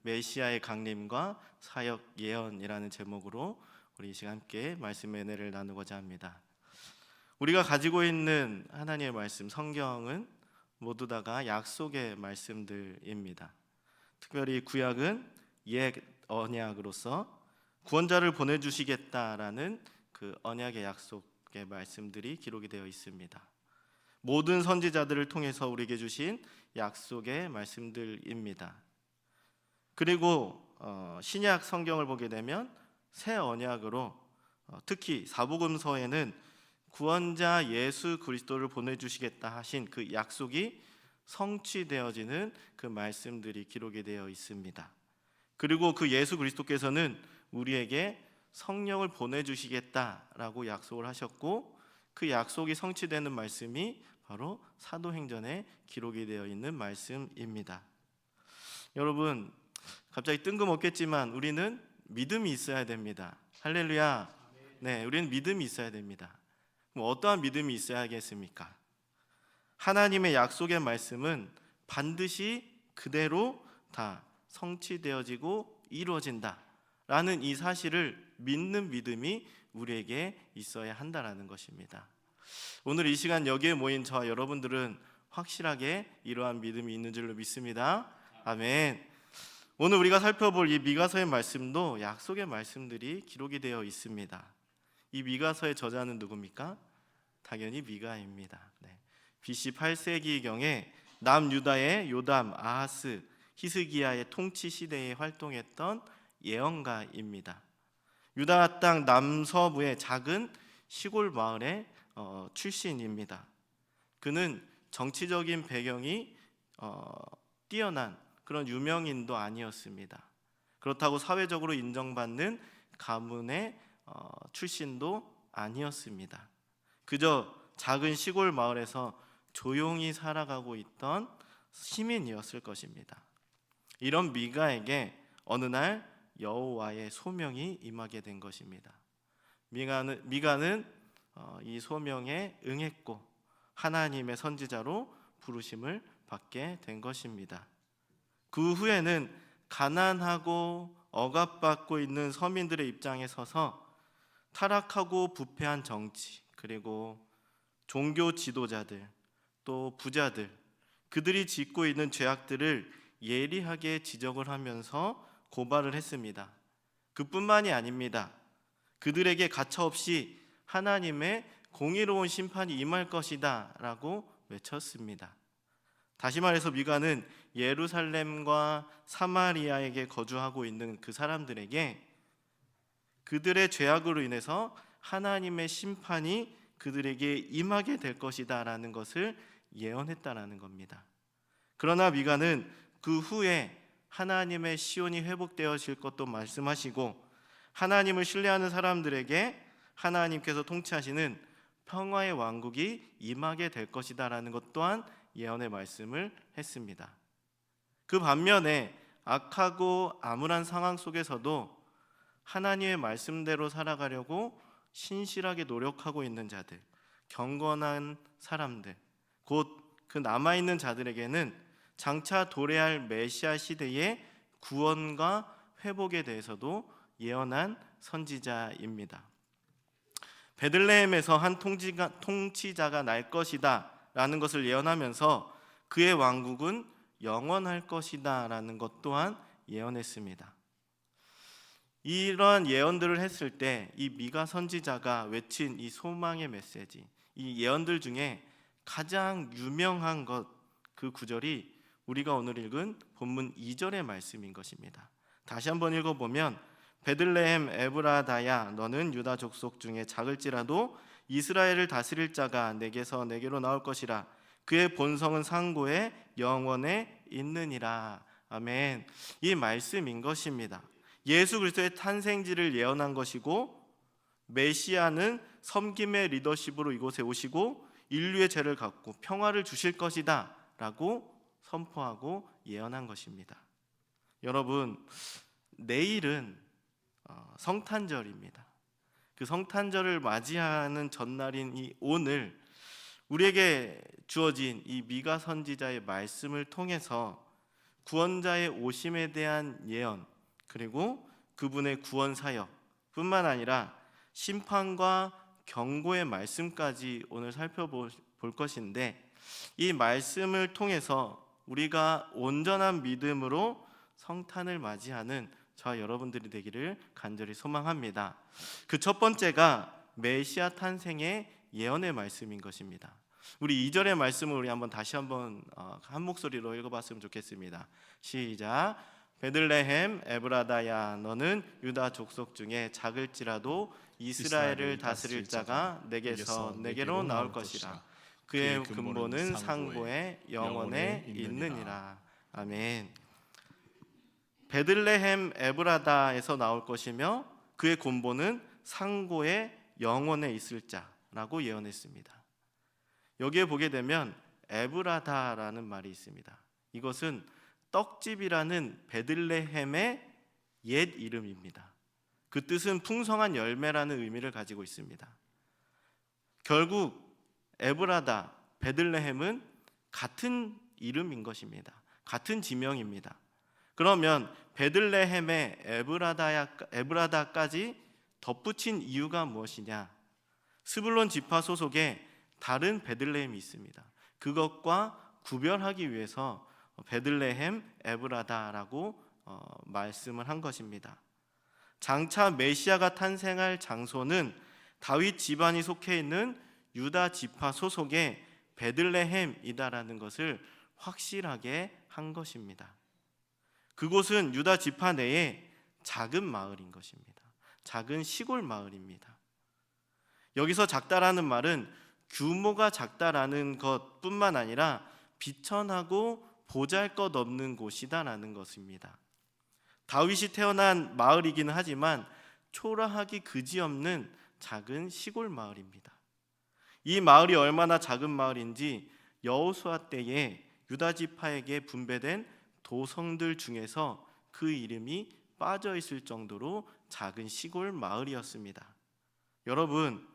메시아의 강림과 사역 예언이라는 제목으로 우리 이 시간 함께 말씀의 은혜를 나누고자 합니다. 우리가 가지고 있는 하나님의 말씀 성경은 모두 다가 약속의 말씀들입니다. 특별히 구약은 옛 언약으로서 구원자를 보내주시겠다라는 그 언약의 약속의 말씀들이 기록이 되어 있습니다. 모든 선지자들을 통해서 우리에게 주신 약속의 말씀들입니다. 그리고 신약 성경을 보게 되면 새 언약으로 특히 사복음서에는 구원자 예수 그리스도를 보내주시겠다 하신 그 약속이 성취되어지는 그 말씀들이 기록이 되어 있습니다. 그리고 그 예수 그리스도께서는 우리에게 성령을 보내주시겠다라고 약속을 하셨고, 그 약속이 성취되는 말씀이 바로 사도행전에 기록이 되어 있는 말씀입니다. 여러분, 갑자기 뜬금없겠지만 우리는 믿음이 있어야 됩니다. 할렐루야. 네, 우리는 믿음이 있어야 됩니다. 그럼 어떠한 믿음이 있어야겠습니까? 하나님의 약속의 말씀은 반드시 그대로 다 성취되어지고 이루어진다라는 이 사실을 믿는 믿음이 우리에게 있어야 한다라는 것입니다. 오늘 이 시간 여기에 모인 저와 여러분들은 확실하게 이러한 믿음이 있는 줄로 믿습니다. 아멘. 오늘 우리가 살펴볼 이 미가서의 말씀도 약속의 말씀들이 기록이 되어 있습니다. 이 미가서의 저자는 누굽니까? 당연히 미가입니다. BC 8세기경에 남유다의 요담, 아하스, 히스기야의 통치 시대에 활동했던 예언가입니다. 유다 땅 남서부의 작은 시골 마을의 출신입니다. 그는 정치적인 배경이 뛰어난 그런 유명인도 아니었습니다. 그렇다고 사회적으로 인정받는 가문의 출신도 아니었습니다. 그저 작은 시골 마을에서 조용히 살아가고 있던 시민이었을 것입니다. 이런 미가에게 어느 날 여호와의 소명이 임하게 된 것입니다. 미가는 이 소명에 응했고 하나님의 선지자로 부르심을 받게 된 것입니다. 그 후에는 가난하고 억압받고 있는 서민들의 입장에 서서 타락하고 부패한 정치, 그리고 종교 지도자들, 또 부자들, 그들이 짓고 있는 죄악들을 예리하게 지적을 하면서 고발을 했습니다. 그뿐만이 아닙니다. 그들에게 가차없이 하나님의 공의로운 심판이 임할 것이다 라고 외쳤습니다. 다시 말해서 미가는 예루살렘과 사마리아에게 거주하고 있는 그 사람들에게 그들의 죄악으로 인해서 하나님의 심판이 그들에게 임하게 될 것이다 라는 것을 예언했다라는 겁니다. 그러나 미가는 그 후에 하나님의 시온이 회복되어질 것도 말씀하시고, 하나님을 신뢰하는 사람들에게 하나님께서 통치하시는 평화의 왕국이 임하게 될 것이다 라는 것 또한 예언의 말씀을 했습니다. 그 반면에 악하고 암울한 상황 속에서도 하나님의 말씀대로 살아가려고 신실하게 노력하고 있는 자들, 경건한 사람들, 곧 그 남아있는 자들에게는 장차 도래할 메시아 시대의 구원과 회복에 대해서도 예언한 선지자입니다. 베들레헴에서 한 통치자가 날 것이다 라는 것을 예언하면서 그의 왕국은 영원할 것이다 라는 것 또한 예언했습니다. 이러한 예언들을 했을 때 이 미가 선지자가 외친 이 소망의 메시지, 이 예언들 중에 가장 유명한 것, 그 구절이 우리가 오늘 읽은 본문 2절의 말씀인 것입니다. 다시 한번 읽어보면, 베들레헴 에브라다야, 너는 유다 족속 중에 작을지라도 이스라엘을 다스릴 자가 내게서 내게로 나올 것이라. 그의 본성은 상고에 영원에 있느니라. 아멘. 이 말씀인 것입니다. 예수 그리스도의 탄생지를 예언한 것이고, 메시아는 섬김의 리더십으로 이곳에 오시고 인류의 죄를 갚고 평화를 주실 것이다 라고 선포하고 예언한 것입니다. 여러분, 내일은 성탄절입니다. 그 성탄절을 맞이하는 전날인 이 오늘, 우리에게 주어진 이 미가 선지자의 말씀을 통해서 구원자의 오심에 대한 예언, 그리고 그분의 구원 사역 뿐만 아니라 심판과 경고의 말씀까지 오늘 살펴볼 것인데, 이 말씀을 통해서 우리가 온전한 믿음으로 성탄을 맞이하는 저와 여러분들이 되기를 간절히 소망합니다. 그 첫 번째가 메시아 탄생의 예언의 말씀인 것입니다. 우리 2절의 말씀을 우리 다시 한번 한 목소리로 읽어봤으면 좋겠습니다. 시작. 베들레헴 에브라다야, 너는 유다 족속 중에 작을지라도 이스라엘을 다스릴 자가 내게서 내게로 나올 것이라. 그의 근본은 상고에 영원에 있느니라. 아멘. 베들레헴 에브라다에서 나올 것이며 그의 근본은 상고에 영원에 있을 자라고 예언했습니다. 여기에 보게 되면 에브라다라는 말이 있습니다. 이것은 떡집이라는 베들레헴의 옛 이름입니다. 그 뜻은 풍성한 열매라는 의미를 가지고 있습니다. 결국 에브라다, 베들레헴은 같은 이름인 것입니다. 같은 지명입니다. 그러면 베들레헴의 에브라다까지 덧붙인 이유가 무엇이냐? 스불론 지파 소속에 다른 베들레헴이 있습니다. 그것과 구별하기 위해서 베들레헴 에브라다라고 말씀을 한 것입니다. 장차 메시아가 탄생할 장소는 다윗 집안이 속해 있는 유다 지파 소속의 베들레헴이다라는 것을 확실하게 한 것입니다. 그곳은 유다 지파 내에 작은 마을인 것입니다. 작은 시골 마을입니다. 여기서 작다라는 말은 규모가 작다라는 것뿐만 아니라 비천하고 보잘것없는 곳이다라는 것입니다. 다윗이 태어난 마을이기는 하지만 초라하기 그지없는 작은 시골 마을입니다. 이 마을이 얼마나 작은 마을인지 여호수아 때에 유다 지파에게 분배된 도성들 중에서 그 이름이 빠져 있을 정도로 작은 시골 마을이었습니다. 여러분,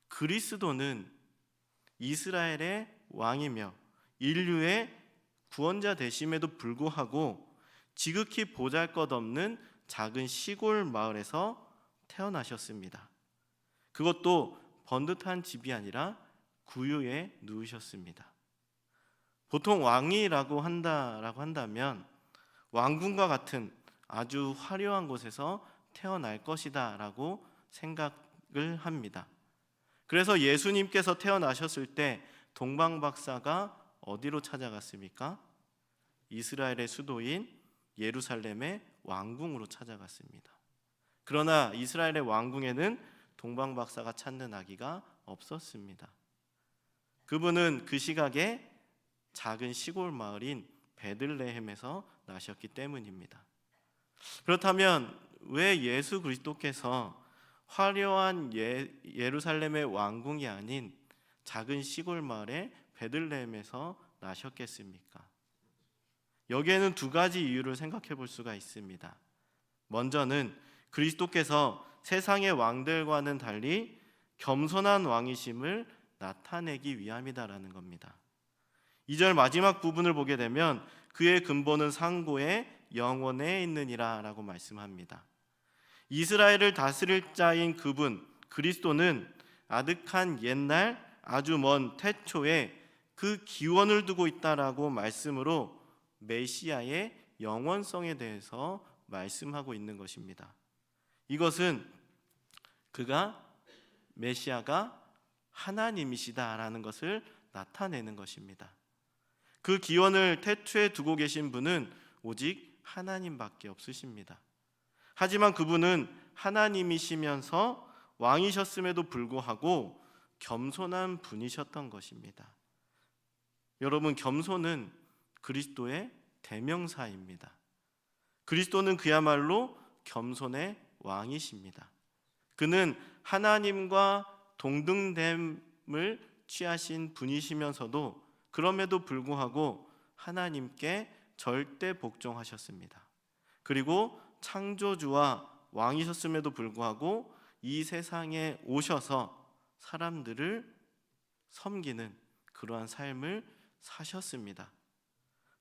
그리스도는 이스라엘의 왕이며 인류의 구원자 되심에도 불구하고 지극히 보잘것없는 작은 시골 마을에서 태어나셨습니다. 그것도 번듯한 집이 아니라 구유에 누우셨습니다. 보통 왕이라고 한다면 왕궁과 같은 아주 화려한 곳에서 태어날 것이다 라고 생각을 합니다. 그래서 예수님께서 태어나셨을 때 동방박사가 어디로 찾아갔습니까? 이스라엘의 수도인 예루살렘의 왕궁으로 찾아갔습니다. 그러나 이스라엘의 왕궁에는 동방박사가 찾는 아기가 없었습니다. 그분은 그 시각에 작은 시골 마을인 베들레헴에서 나셨기 때문입니다. 그렇다면 왜 예수 그리스도께서 화려한 예루살렘의 왕궁이 아닌 작은 시골 마을의 베들레헴에서 나셨겠습니까? 여기에는 두 가지 이유를 생각해 볼 수가 있습니다. 먼저는 그리스도께서 세상의 왕들과는 달리 겸손한 왕이심을 나타내기 위함이다라는 겁니다. 2절 마지막 부분을 보게 되면 그의 근본은 상고에 영원에 있느니라 라고 말씀합니다. 이스라엘을 다스릴 자인 그분 그리스도는 아득한 옛날 아주 먼 태초에 그 기원을 두고 있다라고 말씀으로 메시아의 영원성에 대해서 말씀하고 있는 것입니다. 이것은 메시아가 하나님이시다라는 것을 나타내는 것입니다. 그 기원을 태초에 두고 계신 분은 오직 하나님밖에 없으십니다. 하지만 그분은 하나님이시면서 왕이셨음에도 불구하고 겸손한 분이셨던 것입니다. 여러분, 겸손은 그리스도의 대명사입니다. 그리스도는 그야말로 겸손의 왕이십니다. 그는 하나님과 동등됨을 취하신 분이시면서도 그럼에도 불구하고 하나님께 절대 복종하셨습니다. 그리고 창조주와 왕이셨음에도 불구하고 이 세상에 오셔서 사람들을 섬기는 그러한 삶을 사셨습니다.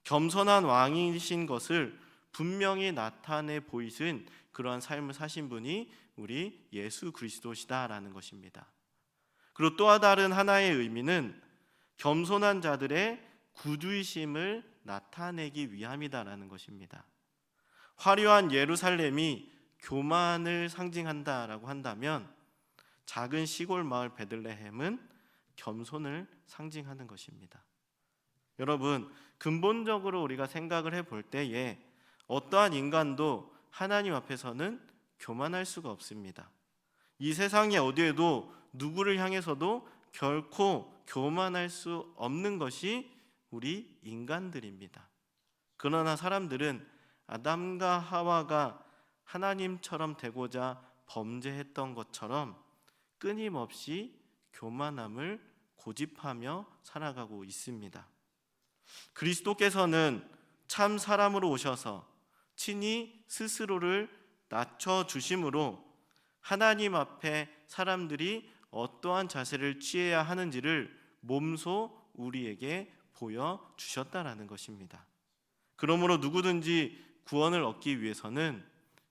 겸손한 왕이신 것을 분명히 나타내 보이신 그러한 삶을 사신 분이 우리 예수 그리스도시다라는 것입니다. 그리고 또 다른 하나의 의미는 겸손한 자들의 구주이심을 나타내기 위함이다라는 것입니다. 화려한 예루살렘이 교만을 상징한다라고 한다면 작은 시골 마을 베들레헴은 겸손을 상징하는 것입니다. 여러분, 근본적으로 우리가 생각을 해볼 때에 어떠한 인간도 하나님 앞에서는 교만할 수가 없습니다. 이 세상에 어디에도 누구를 향해서도 결코 교만할 수 없는 것이 우리 인간들입니다. 그러나 사람들은 아담과 하와가 하나님처럼 되고자 범죄했던 것처럼 끊임없이 교만함을 고집하며 살아가고 있습니다. 그리스도께서는 참 사람으로 오셔서 친히 스스로를 낮춰주심으로 하나님 앞에 사람들이 어떠한 자세를 취해야 하는지를 몸소 우리에게 보여주셨다라는 것입니다. 그러므로 누구든지 구원을 얻기 위해서는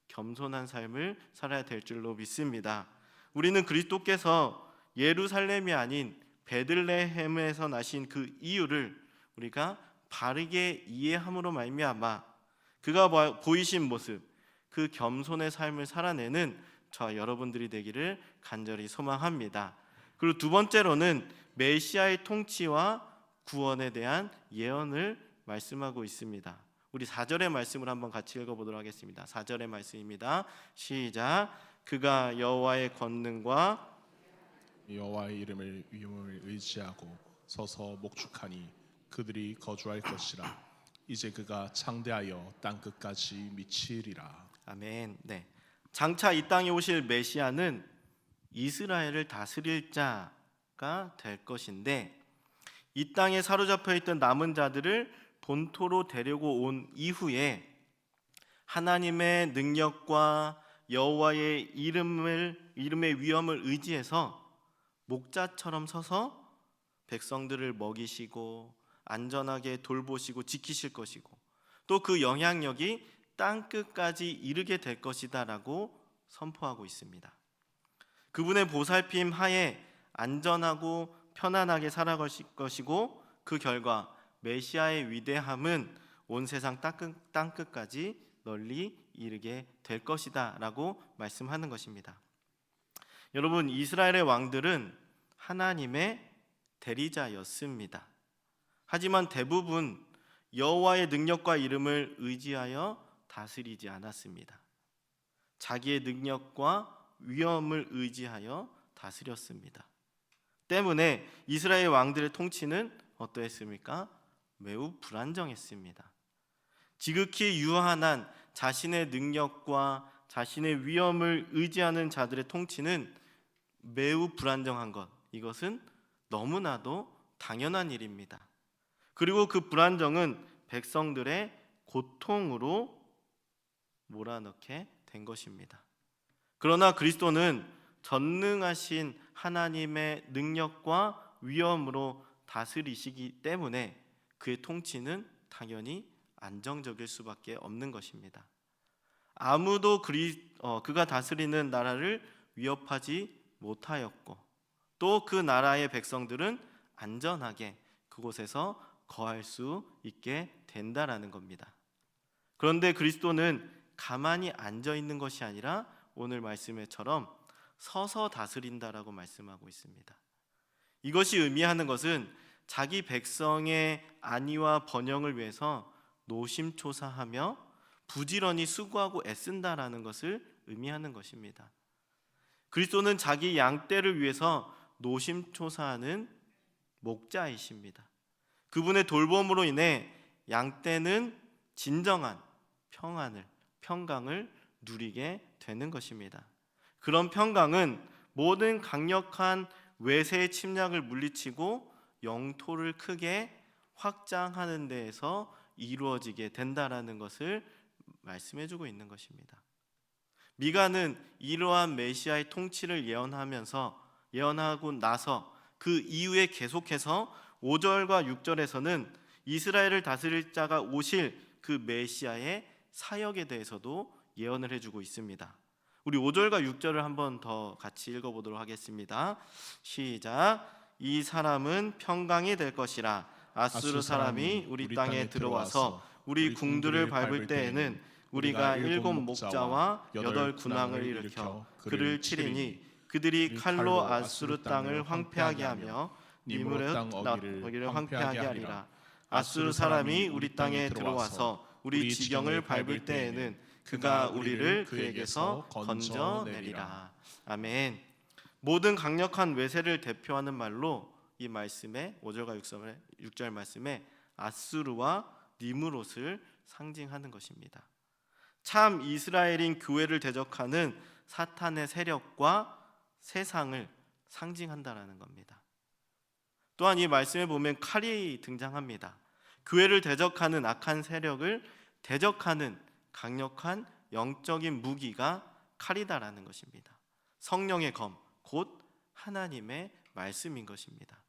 겸손한 삶을 살아야 될 줄로 믿습니다. 우리는 그리스도께서 예루살렘이 아닌 베들레헴에서 나신 그 이유를 우리가 바르게 이해함으로 말미암아 그가 보이신 모습, 그 겸손의 삶을 살아내는 저와 여러분들이 되기를 간절히 소망합니다. 그리고 두 번째로는 메시아의 통치와 구원에 대한 예언을 말씀하고 있습니다. 우리 4절의 말씀을 한번 같이 읽어보도록 하겠습니다. 4절의 말씀입니다. 시작. 그가 여호와의 권능과 여호와의 위엄을 의지하고 서서 목축하니 그들이 거주할 것이라. 이제 그가 창대하여 땅 끝까지 미치리라. 아멘. 네. 장차 이 땅에 오실 메시아는 이스라엘을 다스릴 자가 될 것인데 이 땅에 사로잡혀 있던 남은 자들을 본토로 데리고 온 이후에 하나님의 능력과 여호와의 이름의 위엄을 의지해서 목자처럼 서서 백성들을 먹이시고 안전하게 돌보시고 지키실 것이고 또 그 영향력이 땅 끝까지 이르게 될 것이다라고 선포하고 있습니다. 그분의 보살핌 하에 안전하고 편안하게 살아갈 것이고 그 결과 메시아의 위대함은 온 세상 땅 끝까지 널리 이르게 될 것이다 라고 말씀하는 것입니다. 여러분, 이스라엘의 왕들은 하나님의 대리자였습니다. 하지만 대부분 여호와의 능력과 이름을 의지하여 다스리지 않았습니다. 자기의 능력과 위엄을 의지하여 다스렸습니다. 때문에 이스라엘 왕들의 통치는 어떠했습니까? 매우 불안정했습니다. 지극히 유한한 자신의 능력과 자신의 위엄을 의지하는 자들의 통치는 매우 불안정한 것, 이것은 너무나도 당연한 일입니다. 그리고 그 불안정은 백성들의 고통으로 몰아넣게 된 것입니다. 그러나 그리스도는 전능하신 하나님의 능력과 위엄으로 다스리시기 때문에 그의 통치는 당연히 안정적일 수밖에 없는 것입니다. 아무도 그가 다스리는 나라를 위협하지 못하였고 또 그 나라의 백성들은 안전하게 그곳에서 거할 수 있게 된다라는 겁니다. 그런데 그리스도는 가만히 앉아 있는 것이 아니라 오늘 말씀에처럼 서서 다스린다라고 말씀하고 있습니다. 이것이 의미하는 것은 자기 백성의 안위와 번영을 위해서 노심초사하며 부지런히 수고하고 애쓴다라는 것을 의미하는 것입니다. 그리스도는 자기 양떼를 위해서 노심초사하는 목자이십니다. 그분의 돌봄으로 인해 양떼는 진정한 평강을 누리게 되는 것입니다. 그런 평강은 모든 강력한 외세의 침략을 물리치고 영토를 크게 확장하는 데에서 이루어지게 된다라는 것을 말씀해주고 있는 것입니다. 미가는 이러한 메시아의 통치를 예언하고 나서 그 이후에 계속해서 5절과 6절에서는 이스라엘을 다스릴 자가 오실 그 메시아의 사역에 대해서도 예언을 해주고 있습니다. 우리 5절과 6절을 한번 더 같이 읽어보도록 하겠습니다. 시작. 이 사람은 평강이 될 것이라. 아수르 사람이 우리 땅에 들어와서 우리 궁들을 밟을 때에는 우리가 7 목자와 8 군왕을 일으켜 그를 치리니 그들이 칼로 아수르 땅을 황폐하게 하며 니므롯 어기를 황폐하게 하리라. 아수르 사람이 우리 땅에 들어와서 우리 지경을 밟을 때에는 그가 우리를 그에게서 건져내리라. 아멘. 모든 강력한 외세를 대표하는 말로 이 말씀에 5절과 6절 말씀에 아수르와 니므롯을 상징하는 것입니다. 참 이스라엘인 교회를 대적하는 사탄의 세력과 세상을 상징한다라는 겁니다. 또한 이 말씀에 보면 칼이 등장합니다. 교회를 대적하는 악한 세력을 대적하는 강력한 영적인 무기가 칼이다라는 것입니다. 성령의 검, 곧 하나님의 말씀인 것입니다.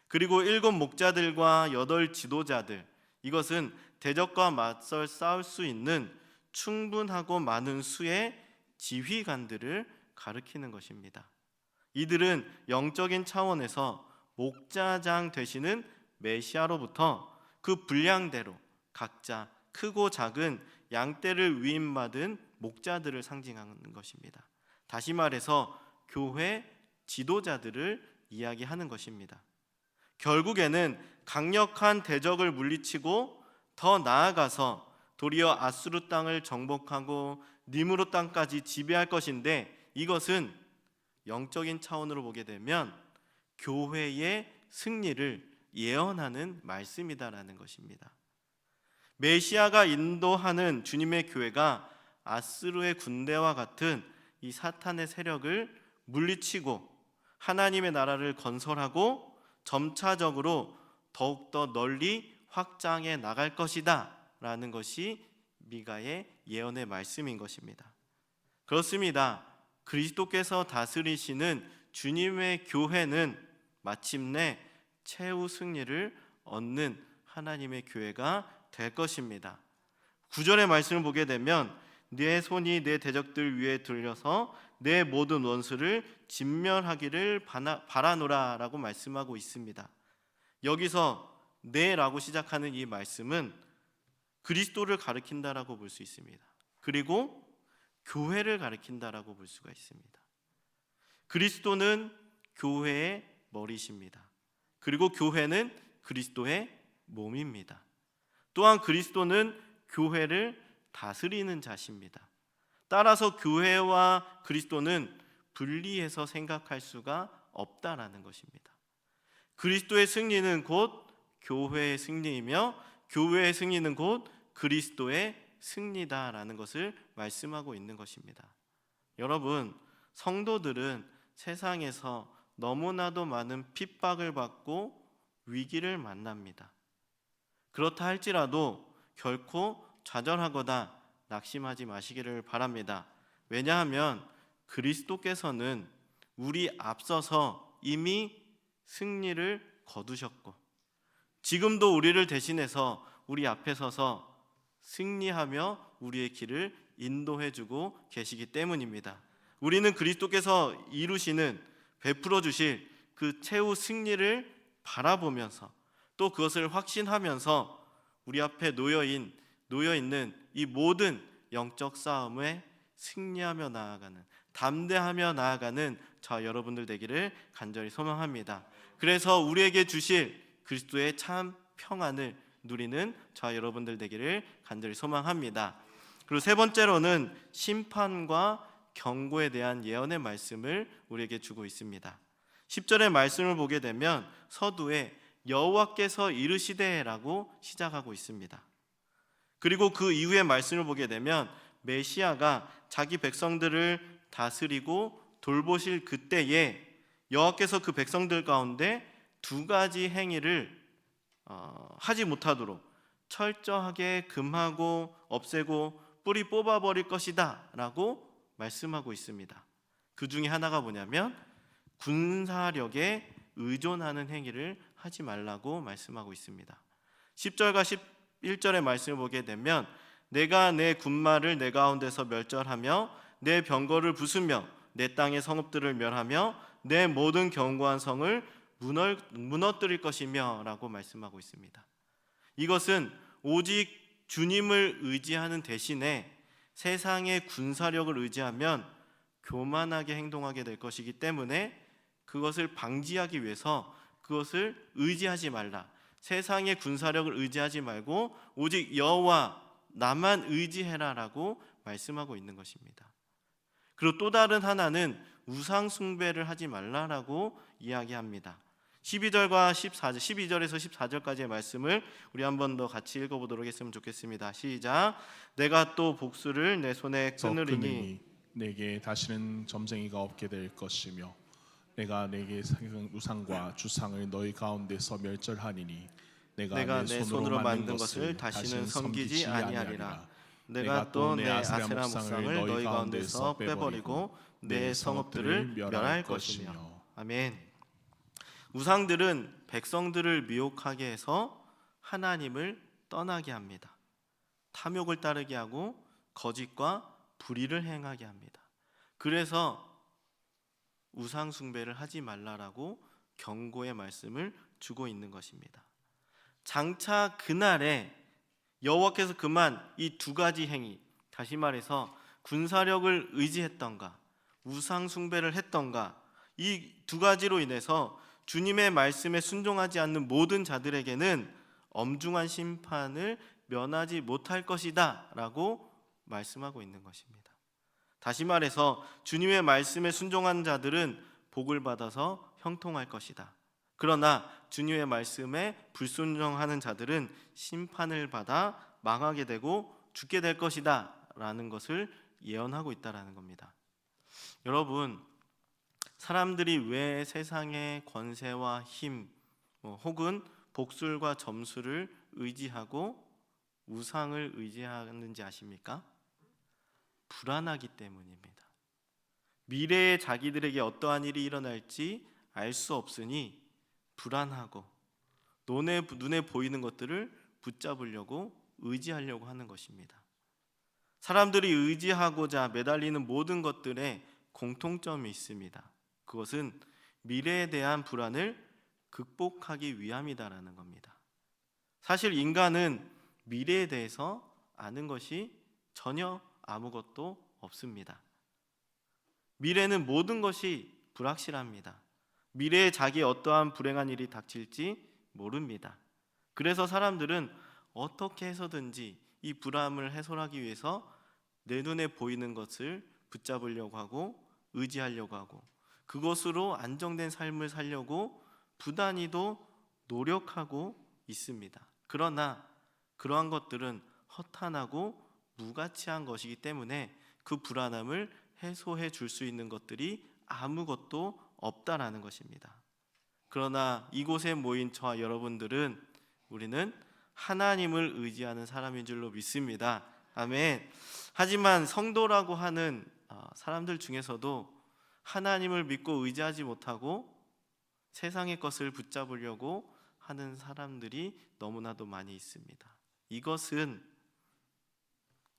그리고 7 목자들과 8 지도자들, 이것은 대적과 맞설 싸울 수 있는 충분하고 많은 수의 지휘관들을 가리키는 것입니다. 이들은 영적인 차원에서 목자장 되시는 메시아로부터 그 분량대로 각자 크고 작은 양떼를 위임받은 목자들을 상징하는 것입니다. 다시 말해서 교회 지도자들을 이야기하는 것입니다. 결국에는 강력한 대적을 물리치고 더 나아가서 도리어 아수르 땅을 정복하고 니므롯 땅까지 지배할 것인데, 이것은 영적인 차원으로 보게 되면 교회의 승리를 예언하는 말씀이다라는 것입니다. 메시아가 인도하는 주님의 교회가 아수르의 군대와 같은 이 사탄의 세력을 물리치고 하나님의 나라를 건설하고 점차적으로 더욱더 널리 확장해 나갈 것이다 라는 것이 미가의 예언의 말씀인 것입니다. 그렇습니다. 그리스도께서 다스리시는 주님의 교회는 마침내 최후 승리를 얻는 하나님의 교회가 될 것입니다. 9절의 말씀을 보게 되면 내 손이 내 대적들 위에 들려서 내 모든 원수를 진멸하기를 바라노라 라고 말씀하고 있습니다. 여기서 내라고 시작하는 이 말씀은 그리스도를 가리킨다라고 볼 수 있습니다. 그리고 교회를 가리킨다라고 볼 수가 있습니다. 그리스도는 교회의 머리십니다. 그리고 교회는 그리스도의 몸입니다. 또한 그리스도는 교회를 다스리는 자십니다. 따라서 교회와 그리스도는 분리해서 생각할 수가 없다라는 것입니다. 그리스도의 승리는 곧 교회의 승리이며 교회의 승리는 곧 그리스도의 승리다라는 것을 말씀하고 있는 것입니다. 여러분, 성도들은 세상에서 너무나도 많은 핍박을 받고 위기를 만납니다. 그렇다 할지라도 결코 좌절하거나 낙심하지 마시기를 바랍니다. 왜냐하면 그리스도께서는 우리 앞서서 이미 승리를 거두셨고 지금도 우리를 대신해서 우리 앞에 서서 승리하며 우리의 길을 인도해주고 계시기 때문입니다. 우리는 그리스도께서 이루시는, 베풀어 주실 그 최후 승리를 바라보면서 또 그것을 확신하면서 우리 앞에 놓여있는 이 모든 영적 싸움에 승리하며 나아가는, 담대하며 나아가는 저 여러분들 되기를 간절히 소망합니다. 그래서 우리에게 주실 그리스도의 참 평안을 누리는 저 여러분들 되기를 간절히 소망합니다. 그리고 세 번째로는 심판과 경고에 대한 예언의 말씀을 우리에게 주고 있습니다. 10절의 말씀을 보게 되면 서두에 여호와께서 이르시되라고 시작하고 있습니다. 그리고 그 이후의 말씀을 보게 되면 메시아가 자기 백성들을 다스리고 돌보실 그때에 여호와께서 그 백성들 가운데 2가지 행위를 하지 못하도록 철저하게 금하고 없애고 뿌리 뽑아버릴 것이다 라고 말씀하고 있습니다. 그 중에 하나가 뭐냐면 군사력에 의존하는 행위를 하지 말라고 말씀하고 있습니다. 10절과 11절의 말씀을 보게 되면 내가 내 군마를 내 가운데서 멸절하며 내 병거를 부수며 내 땅의 성읍들을 멸하며 내 모든 견고한 성을 무너뜨릴 것이며 라고 말씀하고 있습니다. 이것은 오직 주님을 의지하는 대신에 세상의 군사력을 의지하면 교만하게 행동하게 될 것이기 때문에 그것을 방지하기 위해서 그것을 의지하지 말라. 세상의 군사력을 의지하지 말고 오직 여호와 나만 의지해라라고 말씀하고 있는 것입니다. 그리고 또 다른 하나는 우상 숭배를 하지 말라라고 이야기합니다. 12절에서 14절까지의 말씀을 우리 한 번 더 같이 읽어보도록 했으면 좋겠습니다. 시작. 내가 또 복수를 내 손에 끊으리니 내게 다시는 점쟁이가 없게 될 것이며 내가 내게 세운 우상과 주상을 너희 가운데서 멸절하니니 내가 내 손으로 만든 것을 다시는 섬기지 아니하리라. 내가 또 내 아세라 목상을 너희 가운데서 빼버리고 내 성읍들을 멸할 것이며. 아멘. 우상들은 백성들을 미혹하게 해서 하나님을 떠나게 합니다. 탐욕을 따르게 하고 거짓과 불의를 행하게 합니다. 그래서 우상 숭배를 하지 말라라고 경고의 말씀을 주고 있는 것입니다. 장차 그날에 여호와께서 그만 이 두 가지 행위, 다시 말해서 군사력을 의지했던가 우상 숭배를 했던가 이 두 가지로 인해서 주님의 말씀에 순종하지 않는 모든 자들에게는 엄중한 심판을 면하지 못할 것이다 라고 말씀하고 있는 것입니다. 다시 말해서 주님의 말씀에 순종한 자들은 복을 받아서 형통할 것이다. 그러나 주님의 말씀에 불순종하는 자들은 심판을 받아 망하게 되고 죽게 될 것이다 라는 것을 예언하고 있다라는 겁니다. 여러분, 사람들이 왜 세상의 권세와 힘 혹은 복술과 점수를 의지하고 우상을 의지하는지 아십니까? 불안하기 때문입니다. 미래에 자기들에게 어떠한 일이 일어날지 알 수 없으니 불안하고 눈에 보이는 것들을 붙잡으려고 의지하려고 하는 것입니다. 사람들이 의지하고자 매달리는 모든 것들에 공통점이 있습니다. 그것은 미래에 대한 불안을 극복하기 위함이다라는 겁니다. 사실 인간은 미래에 대해서 아는 것이 전혀 아무것도 없습니다. 미래는 모든 것이 불확실합니다. 미래에 자기의 어떠한 불행한 일이 닥칠지 모릅니다. 그래서 사람들은 어떻게 해서든지 이 불안을 해소하기 위해서 내 눈에 보이는 것을 붙잡으려고 하고 의지하려고 하고 그것으로 안정된 삶을 살려고 부단히도 노력하고 있습니다. 그러나 그러한 것들은 허탄하고 무가치한 것이기 때문에 그 불안함을 해소해 줄 수 있는 것들이 아무것도 없다라는 것입니다. 그러나 이곳에 모인 저와 여러분들은 우리는 하나님을 의지하는 사람인 줄로 믿습니다. 아멘. 하지만 성도라고 하는 사람들 중에서도 하나님을 믿고 의지하지 못하고 세상의 것을 붙잡으려고 하는 사람들이 너무나도 많이 있습니다. 이것은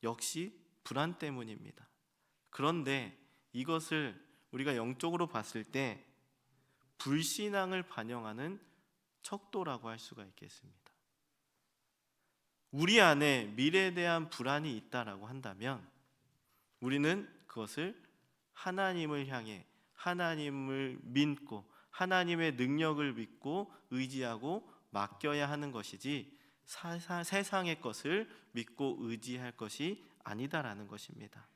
역시 불안 때문입니다. 그런데 이것을 우리가 영적으로 봤을 때 불신앙을 반영하는 척도라고 할 수가 있겠습니다. 우리 안에 미래에 대한 불안이 있다라고 한다면 우리는 그것을 하나님을 향해 하나님을 믿고 하나님의 능력을 믿고 의지하고 맡겨야 하는 것이지 세상의 것을 믿고 의지할 것이 아니다라는 것입니다.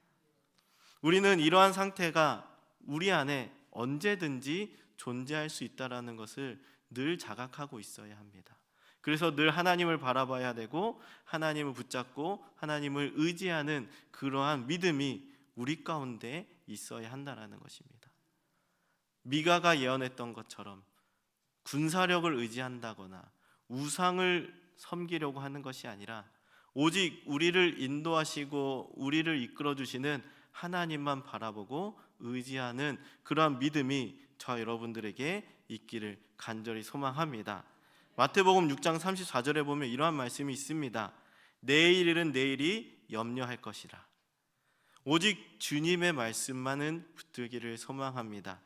우리는 이러한 상태가 우리 안에 언제든지 존재할 수 있다라는 것을 늘 자각하고 있어야 합니다. 그래서 늘 하나님을 바라봐야 되고 하나님을 붙잡고 하나님을 의지하는 그러한 믿음이 우리 가운데 있어야 한다라는 것입니다. 미가가 예언했던 것처럼 군사력을 의지한다거나 우상을 섬기려고 하는 것이 아니라 오직 우리를 인도하시고 우리를 이끌어 주시는 하나님만 바라보고 의지하는 그러한 믿음이 저 여러분들에게 있기를 간절히 소망합니다. 마태복음 6장 34절에 보면 이러한 말씀이 있습니다. 내일 일은 내일이 염려할 것이라. 오직 주님의 말씀만은 붙들기를 소망합니다.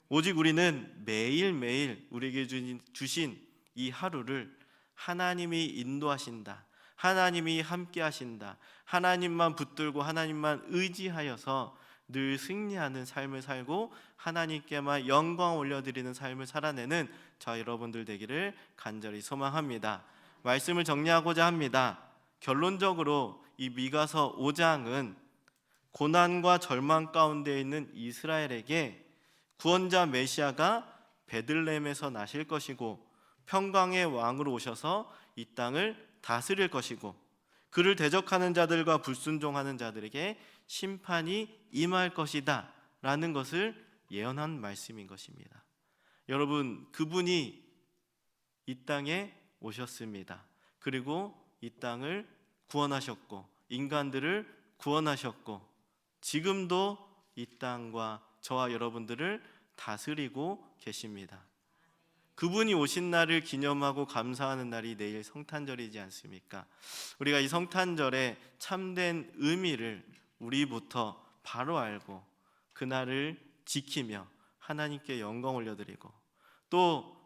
오직 우리는 매일매일 우리에게 주신 이 하루를 하나님이 인도하신다, 하나님이 함께 하신다, 하나님만 붙들고 하나님만 의지하여서 늘 승리하는 삶을 살고 하나님께만 영광 올려드리는 삶을 살아내는 저 여러분들 되기를 간절히 소망합니다. 말씀을 정리하고자 합니다. 결론적으로 이 미가서 5장은 고난과 절망 가운데 있는 이스라엘에게 구원자 메시아가 베들레헴에서 나실 것이고 평강의 왕으로 오셔서 이 땅을 다스릴 것이고 그를 대적하는 자들과 불순종하는 자들에게 심판이 임할 것이다 라는 것을 예언한 말씀인 것입니다. 여러분, 그분이 이 땅에 오셨습니다. 그리고 이 땅을 구원하셨고 인간들을 구원하셨고 지금도 이 땅과 저와 여러분들을 다스리고 계십니다. 그분이 오신 날을 기념하고 감사하는 날이 내일 성탄절이지 않습니까? 우리가 이 성탄절의 참된 의미를 우리부터 바로 알고 그날을 지키며 하나님께 영광 올려드리고 또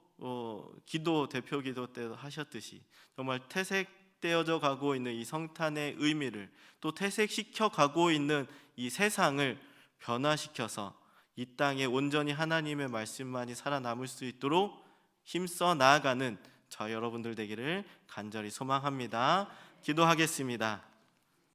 대표 기도 때 하셨듯이 정말 퇴색되어져 가고 있는 이 성탄의 의미를 또 퇴색시켜 가고 있는 이 세상을 변화시켜서 이 땅에 온전히 하나님의 말씀만이 살아남을 수 있도록 힘써 나아가는 저 여러분들 되기를 간절히 소망합니다. 기도하겠습니다.